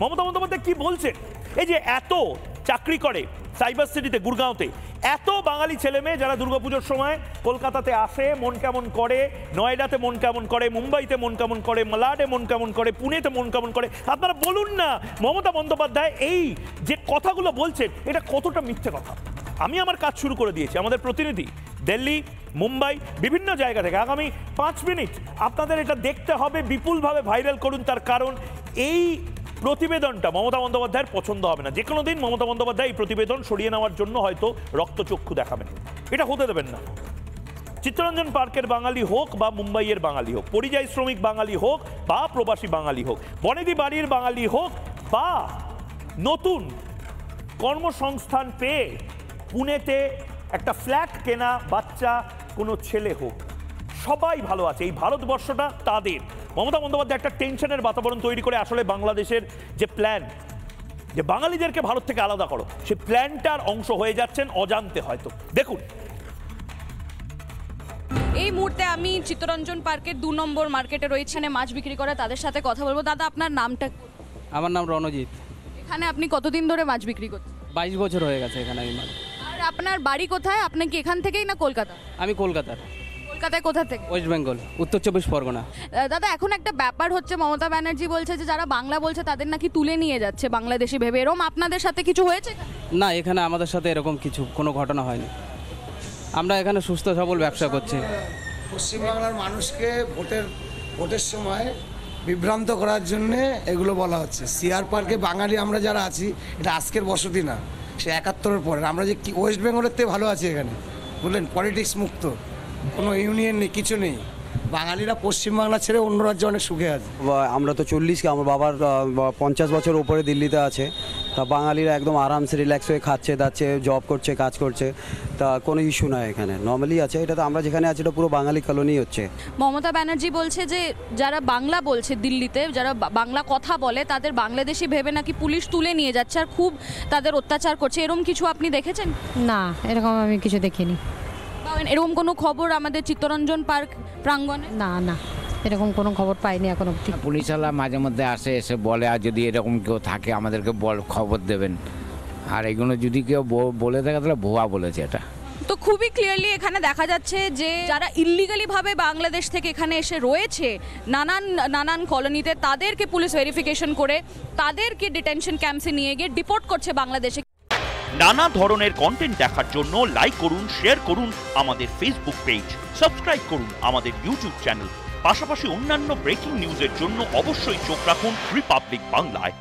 মমতা বন্দ্যোপাধ্যায় কি বলছেন? এই যে এত চাকরি করে সাইবার সিটিতে, গুরগাঁওতে, এত বাঙালি ছেলে মেয়ে যারা দুর্গাপুজোর সময় কলকাতাতে আসে, মন কেমন করে, নয়ডাতে মন কেমন করে, মুম্বাইতে মন কেমন করে, মালাডে মন কেমন করে, পুনেতে মন কেমন করে, আপনারা বলুন না মমতা বন্দ্যোপাধ্যায় এই যে কথাগুলো বলছেন এটা কতটা মিথ্যে কথা। আমি আমার কাজ শুরু করে দিয়েছি, আমাদের প্রতিনিধি দিল্লি, মুম্বাই, বিভিন্ন জায়গা থেকে আগামী 5 মিনিট আপনাদের এটা দেখতে হবে, বিপুলভাবে ভাইরাল করুন। তার কারণ এই প্রতিবেদনটা মমতা বন্দ্যোপাধ্যায়ের পছন্দ হবে না। যে কোনো দিন মমতা বন্দ্যোপাধ্যায় এই প্রতিবেদন সরিয়ে নেওয়ার জন্য হয়তো রক্তচক্ষু দেখাবেন, এটা হতে দেবেন না। চিত্তরঞ্জন পার্কের বাঙালি হোক বা মুম্বাইয়ের বাঙালি হোক, পরিযায়ী শ্রমিক বাঙালি হোক বা প্রবাসী বাঙালি হোক, বনেদি বাড়ির বাঙালি হোক বা নতুন কর্মসংস্থান পেয়ে পুনেতে একটা ফ্ল্যাট কেনা বাচ্চা কোনো ছেলে হোক, সবাই ভালো আছে। এই ভারতবর্ষটা তাদের। মমতা বন্দ্যোপাধ্যায় একটা টেনশনের বাতাবরণ তৈরি করে আসলে বাংলাদেশের যে প্ল্যান, যে বাঙালিদেরকে ভারত থেকে আলাদা করো, সে প্ল্যানটার অংশ হয়ে যাচ্ছেন অজান্তে হয়তো। দেখুন, এই মুহূর্তে আমি চিত্তরঞ্জন পার্কের 2 নম্বর মার্কেটে রয়েছি, এখানে মাছ বিক্রি করে তাদের সাথে কথা বলবো। দাদা, আপনার নামটা? আমার নাম রণজিৎ। এখানে আপনি কতদিন ধরে মাছ বিক্রি করছেন? 22 বছর হয়ে গেছে এখানে আমি মাছ। আর আপনার বাড়ি কোথায়? আপনি কি এখান থেকেই না কলকাতা? আমি কলকাতার। কলকাতায় কোথা থেকে? ওয়েস্ট বেঙ্গল, উত্তর 24 পরগনা। দাদা, এখন একটা ব্যাপার হচ্ছে, মমতা ব্যানার্জি বলছে যে যারা বাংলা বলছে তাদের নাকি তুলে নিয়ে যাচ্ছে বাংলাদেশি ভেবে। এরকম আপনাদের সাথে কিছু হয়েছে? না, এখানে আমাদের সাথে এরকম কোনো ঘটনা হয়নি। আমরা এখানে সুস্থ সবল ব্যবসা করছি। পশ্চিমবাংলার মানুষকে ভোটের সময় বিভ্রান্ত করার জন্য এগুলো বলা হচ্ছে। সিআর পার্কে বাঙালি আমরা যারা আছি, এটা আজকের বসতি না, সে 71-এর পরে। আমরা যে ওয়েস্ট বেঙ্গলের থেকে ভালো আছি এখানে, বুঝলেন? পলিটিক্স মুক্ত, কোনো ইউনিয়ন নেই, কিছু নেই। বাঙালিরা পশ্চিমবাংলা ছেড়ে অন্য রাজ্যে অনেক সুখে আছে। আমরা তো 40, আমার বাবার 50 বছর উপরে দিল্লিতে আছে। তা বাঙালিরা একদম আরামসে রিল্যাক্স হয়ে খাচ্ছে দাচ্ছে, জব করছে, কাজ করছে, তা কোনো ইস্যু নয় এখানে, নর্মালি আছে। এটা তো আমরা যেখানে আছি এটা পুরো বাঙালি কলোনি হচ্ছে। মমতা ব্যানার্জি বলছে যে যারা বাংলা বলছে দিল্লিতে, যারা বাংলা কথা বলে তাদের বাংলাদেশি ভেবে নাকি পুলিশ তুলে নিয়ে যাচ্ছে আর খুব তাদের অত্যাচার করছে। এরকম কিছু আপনি দেখেছেন? না, এরকম আমি কিছু দেখিনি। এরকম কোনো খবর আমাদের চিত্তরঞ্জন পার্ক প্রাঙ্গণে? না না, এরকম কোনো খবর পাইনি এখন অবধি। পুলিশওয়ালা মাঝে মধ্যে আসে, এসে বলে, আর যদি এরকম কেউ থাকে আমাদেরকে খবর দেবেন। আর এগুলো যদি কেউ বলে থাকে তাহলে ভুয়া বলেছে এটা। তো খুবই ক্লিয়ারলি এখানে দেখা যাচ্ছে যে যারা ইল্লিগালি ভাবে বাংলাদেশ থেকে এখানে এসে রয়েছে নানান কলোনিতে, তাদেরকে পুলিশ ভেরিফিকেশন করে তাদেরকে ডিটেনশন ক্যাম্পসে নিয়ে গিয়ে ডিপোর্ট করছে বাংলাদেশে। নানা ধরনের কন্টেন্ট দেখার জন্য লাইক করুন, শেয়ার করুন আমাদের ফেসবুক পেজ, সাবস্ক্রাইব করুন আমাদের ইউটিউব চ্যানেল। পাশাপাশি অন্যান্য ব্রেকিং নিউজের জন্য অবশ্যই চোখ রাখুন রিপাবলিক বাংলায়।